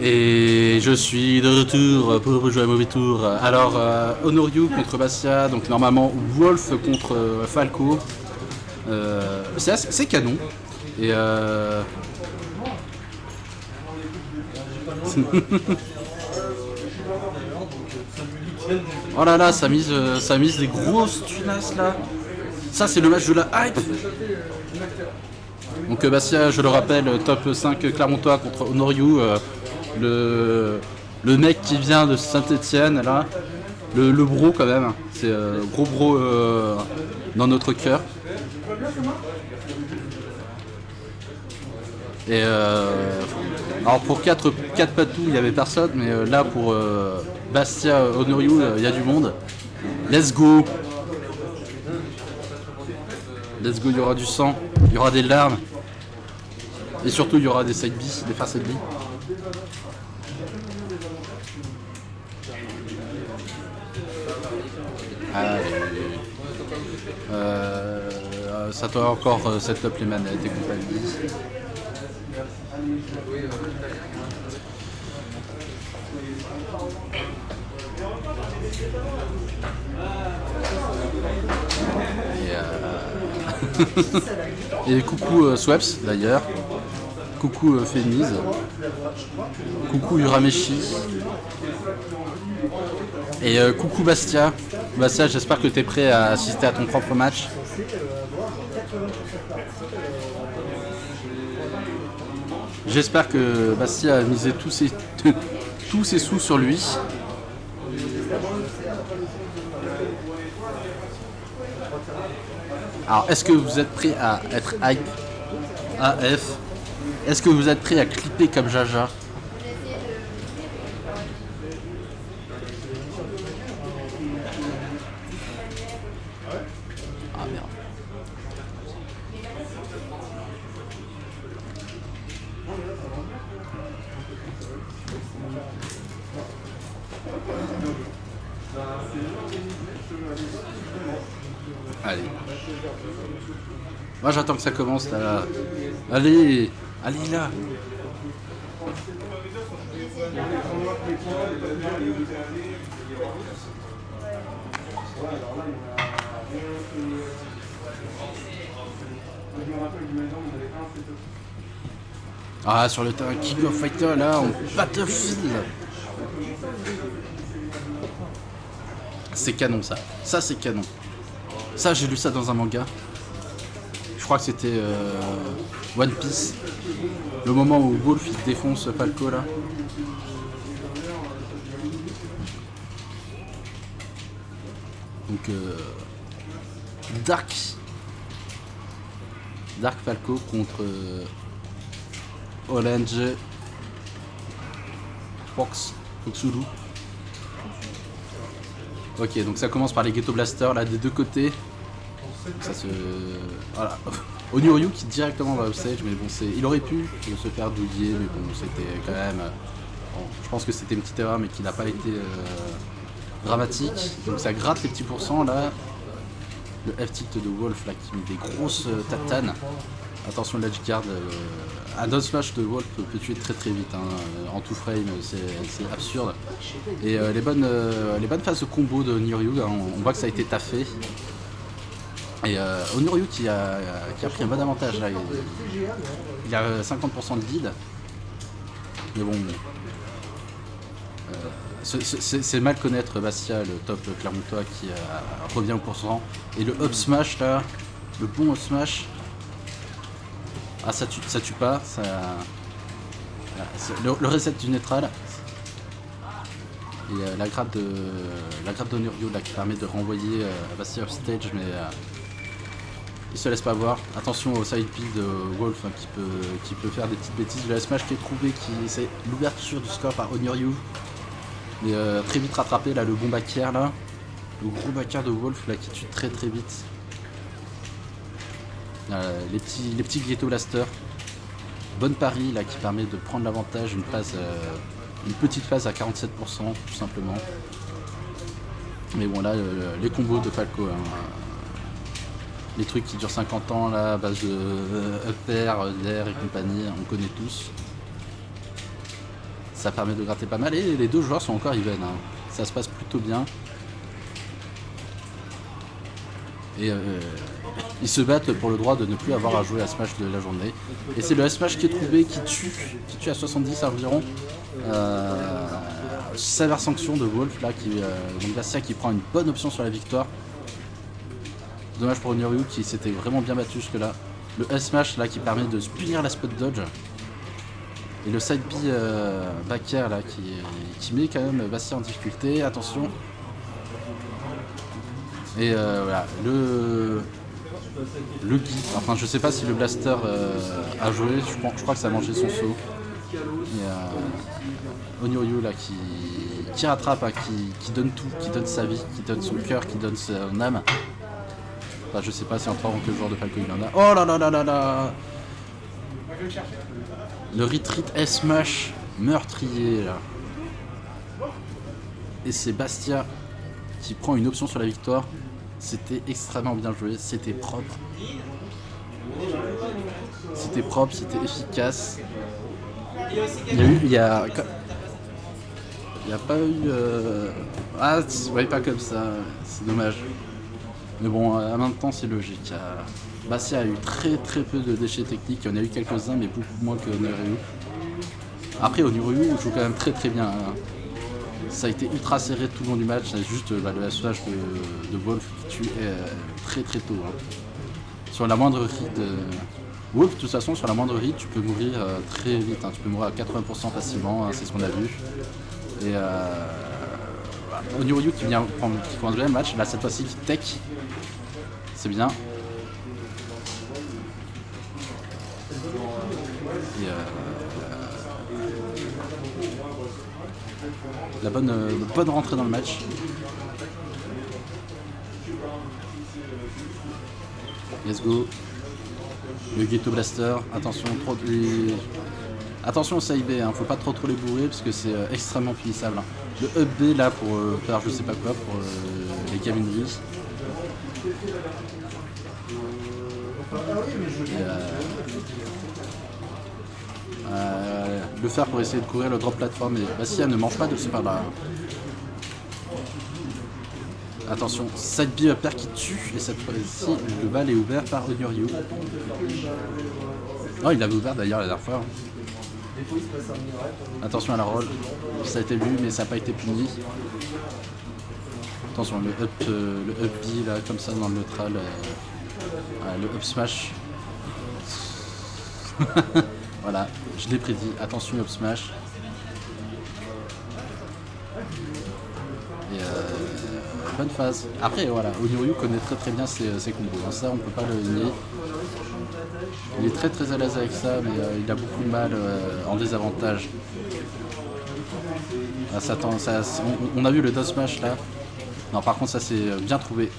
Et je suis de retour pour jouer à Mauvais Tour. Alors, Honoryu contre Bastia, donc normalement Wolf contre Falco. C'est canon. Et oh là là, ça mise des grosses tunasses là. Ça, c'est le match de la hype. Donc Bastia, je le rappelle, top 5 Clermontois contre Honoryu. Le mec qui vient de Saint-Etienne là. Le bro quand même. C'est gros bro dans notre cœur. Et alors pour 4 patous, il n'y avait personne, mais là pour Bastia Honoryu, il y a du monde. Let's go! Let's go, il y aura du sang, il y aura des larmes. Et surtout, il y aura des side B, des face B. Ça doit encore setup les manettes et compagnie. Et coucou Swaps d'ailleurs. Coucou Féniz. Coucou Urameshi. Et coucou Bastia. Bastia, j'espère que tu es prêt à assister à ton propre match. J'espère que Bastia a misé tous ses sous sur lui. Alors, est-ce que vous êtes prêt à être hype AF? Est-ce que vous êtes prêt à clipper comme Jaja? Ah merde. Allez. Moi j'attends que ça commence là. Allez, allez là. Ah, sur le terrain King of Fighter là, on Battlefield. C'est canon ça. Ça c'est canon. Ça j'ai lu ça dans un manga. Je crois que c'était One Piece. Le moment où Wolf il défonce Falco là. Donc Dark Falco contre Orange Foxulu. Ok, donc ça commence par les Ghetto Blasters là des deux côtés. Ça se... Voilà. Honoryu qui directement va au stage, mais bon, il aurait pu se faire douiller, mais bon, c'était quand même... Bon, je pense que c'était une petite erreur, mais qui n'a pas été dramatique. Donc ça gratte les petits pourcents là. Le F-tilt de Wolf là qui met des grosses tatanes. Attention l'edge guard. Un down smash de Wolf peut tuer très très vite. En two frame, c'est absurde. Et les bonnes phases de combo de Honoryu, on voit que ça a été taffé. Et Honoryu qui a pris un bon avantage là. Il a 50% de lead. Mais bon. C'est mal connaître Bastia, le top Clermontois qui revient au pourcent. Et le up smash là, le bon up smash. Ah ça tue pas, le reset du neutral. Et la grappe d'Honoryu là qui permet de renvoyer Bastia off stage, mais il se laisse pas voir. Attention au side B de Wolf hein, qui peut faire des petites bêtises. Le smash qui est trouvé, c'est l'ouverture du score par Honoryu. Mais très vite rattrapé là, le bon backer là. Le gros backer de Wolf là qui tue très très vite. Les petits Ghetto Blaster. Bonne pari là qui permet de prendre l'avantage, une petite phase à 47% tout simplement. Mais bon là les combos de Falco, hein, les trucs qui durent 50 ans là, à base de upper, d'air et compagnie, on connaît tous. Ça permet de gratter pas mal et les deux joueurs sont encore even. Hein. Ça se passe plutôt bien. Et ils se battent pour le droit de ne plus avoir à jouer à Smash de la journée. Et c'est le Smash qui est trouvé, qui tue à 70 environ. Sévère sanction de Wolf là, donc Bastia qui prend une bonne option sur la victoire. Dommage pour Oniryu qui s'était vraiment bien battu jusque là. Le S-Smash là qui permet de punir la spot dodge. Et le side B back air là qui met quand même Bastia en difficulté. Attention. Et voilà, le guide, enfin je sais pas si le blaster a joué, je crois que ça a mangé son saut. Et Oniryu là qui rattrape, hein, qui donne tout, qui donne sa vie, qui donne son cœur, qui donne son âme. Enfin, je sais pas si en 3 que le joueur de Falco il en a. Oh là là là là là. Le retreat S-Smash meurtrier là. Et c'est Bastia qui prend une option sur la victoire. C'était extrêmement bien joué, c'était propre. C'était propre, c'était efficace. Il y a pas eu... Ah, ouais, pas comme ça, c'est dommage. Mais bon, en même temps, c'est logique. Bastia a eu très peu de déchets techniques. Il y en a eu quelques-uns, mais beaucoup moins que Oniryu. Après, Oniryu joue quand même très bien. Hein. Ça a été ultra serré tout le long du match. C'est juste le S-Flash de Wolf qui tue très tôt. Hein. Sur la moindre hit... Wolf, de toute façon, sur la moindre hit, tu peux mourir très vite. Hein. Tu peux mourir à 80% facilement, hein, c'est ce qu'on a vu. Et Oniryu qui commence bien le match, là cette fois-ci qui tech. C'est bien. Et la bonne rentrée dans le match. Let's go. Le Ghetto Blaster, attention au side B, hein, faut pas trop les bourrer parce que c'est extrêmement punissable. Hein. Le up B là pour faire je sais pas quoi pour les camineries. Le faire pour essayer de courir le drop plateforme, mais Bastia ne mange pas de ce pas là. Attention, side B upper qui tue, et cette fois-ci, le bal est ouvert par Oniryu. Oh, il l'avait ouvert d'ailleurs la dernière fois. Attention à la roll, ça a été vu, mais ça n'a pas été puni. Attention, le up B là, comme ça dans le neutral, le up smash. Voilà, je l'ai prédit, attention up smash. Et bonne phase. Après voilà, Oniryu connaît très bien ses combos, hein. Ça on peut pas le nier. Il est très à l'aise avec ça, mais il a beaucoup de mal en désavantage. Ah, on a vu le down smash là. Non, par contre ça c'est bien trouvé.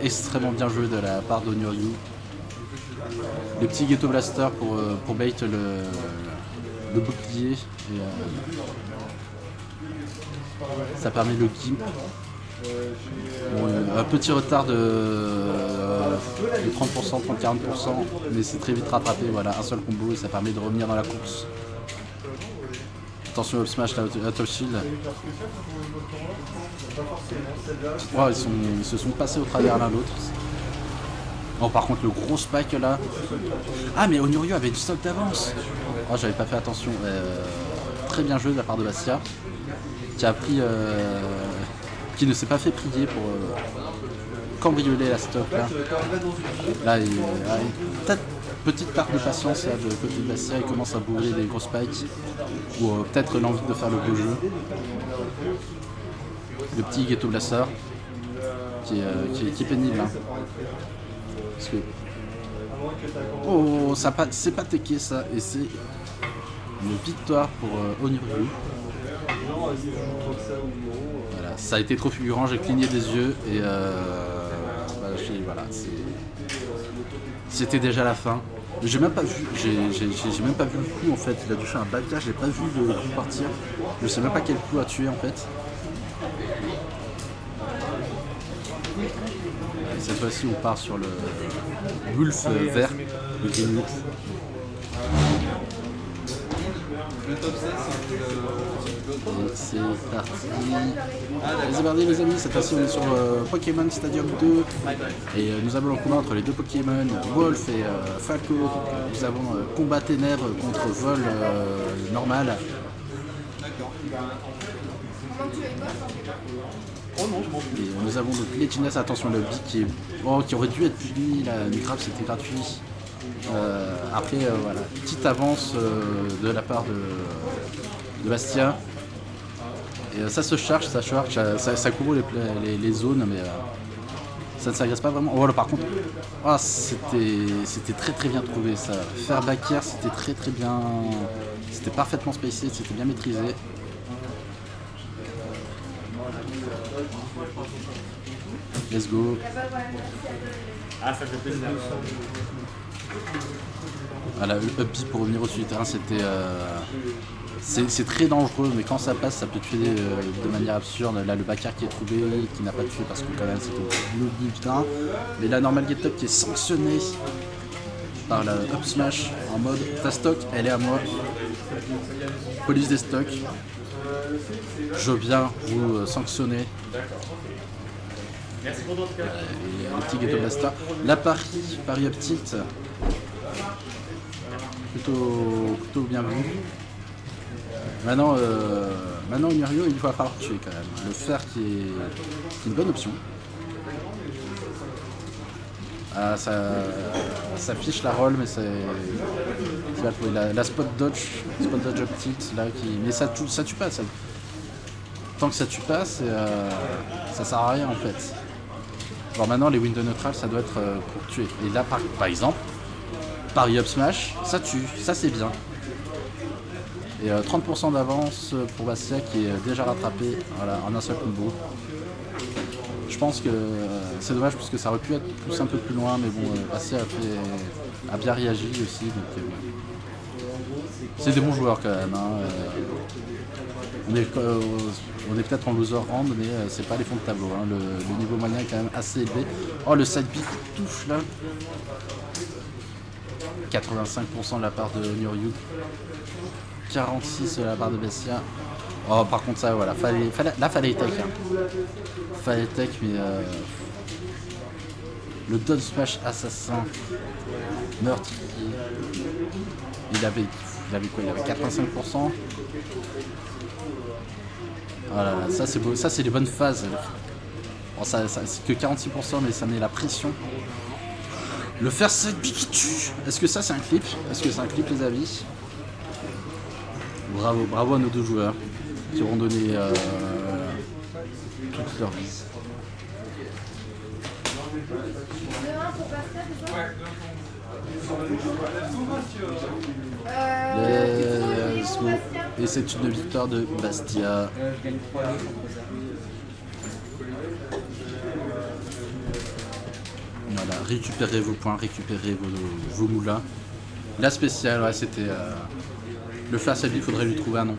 Extrêmement bien joué de la part d'Oniryu. Le petit Ghetto Blaster pour bait le bouclier. Et, ça permet le gimp. Bon, un petit retard de 30%, 30-40%, mais c'est très vite rattrapé. Voilà, un seul combo et ça permet de revenir dans la course. Attention au smash là, à top shield. Oh, ils se sont passés au travers l'un l'autre. Oh, par contre, le gros spike là. Ah, mais Oniryu avait du stock d'avance. Oh, j'avais pas fait attention. Très bien joué de la part de Bastia, qui a pris. Qui ne s'est pas fait prier pour cambrioler la stock là. Là, il a une petite part de patience là, de côté de Bastia, il commence à bourrer des gros spikes. Ou peut-être l'envie de faire le beau jeu. Le petit Ghetto Blaster qui est pénible. Hein. Parce que... Oh, c'est pas teché ça, et c'est une victoire pour Oniryu. Voilà, ça a été trop figurant, j'ai cligné des yeux et voilà, c'était déjà la fin. J'ai même pas vu, j'ai même pas vu le coup en fait. Il a touché un bad dash, j'ai pas vu le coup partir. Je sais même pas quel coup a tué en fait. Et cette fois-ci, on part sur le Wolf vert, le Green Wolf. Le top 16, c'est parti. C'est parti les amis, cette fois-ci on est sur Pokémon Stadium 2. Et nous avons le combat entre les deux Pokémon, Wolf et Falco. Nous avons combat ténèbres contre vol normal. oh non, je m'en fous. Et nous avons donc Legendas, attention le beat qui aurait dû être puni, la Nutrap c'était gratuit. Après voilà, petite avance de la part de Bastia. Et ça se charge, ça couvre les zones, mais ça ne s'agresse pas vraiment. Oh, voilà, par contre, c'était très bien trouvé ça. Faire back air, c'était très bien. C'était parfaitement spacé, c'était bien maîtrisé. Let's go. Ah, ça fait plaisir. Voilà, le up B pour revenir au-dessus du terrain, c'était. C'est très dangereux, mais quand ça passe, ça peut tuer de manière absurde. Là, le backer qui est trouvé, qui n'a pas tué parce que quand même c'était au bout du terrain. Mais la normal get up qui est sanctionnée par la up smash en mode ta stock, elle est à moi. Police des stocks. Je viens vous sanctionner. Merci pour tout cas. Le petit Ghetto Blaster. La Paris up tilt. Plutôt bien vu. Maintenant Mirio, il va falloir tuer quand même. Le fer qui est une bonne option. Ah, ça fiche la roll, mais c'est la spot dodge up tilt là mais ça tue pas. Tant que ça tue pas, ça sert à rien en fait. Alors maintenant les windows neutrales ça doit être pour tuer. Et là par exemple, Paris up smash, ça tue, ça c'est bien. Et 30% d'avance pour Bastia qui est déjà rattrapé voilà, en un seul combo. Je pense que c'est dommage parce que ça aurait pu être poussé un peu plus loin, mais bon, Bastia a bien réagi aussi. Donc, c'est des bons joueurs quand même. Hein. On est peut-être en loser round, mais c'est pas les fonds de tableau. Hein. Le niveau moyen est quand même assez élevé. Oh, le side beat touche là. 85% de la part de Nyoryu. 46 de la part de Bestia. Oh, par contre, ça, voilà. Fallait tech. Hein. Fallait tech, mais. Le Don Smash assassin. Meurtrier. Il avait quoi? Il avait 85%. Voilà, ça c'est beau. Ça, c'est les bonnes phases. Bon, ça c'est que 46%, mais ça met la pression. Le faire side B qui tue. Est-ce que ça, c'est un clip? Est-ce que c'est un clip, les amis? Bravo à nos deux joueurs qui auront donné toute leur vie. Let's go. Et c'est une victoire de Bastia. Voilà, récupérez vos points, récupérez vos moulins. La spéciale, ouais, c'était... Le Flash, il faudrait lui trouver un nom.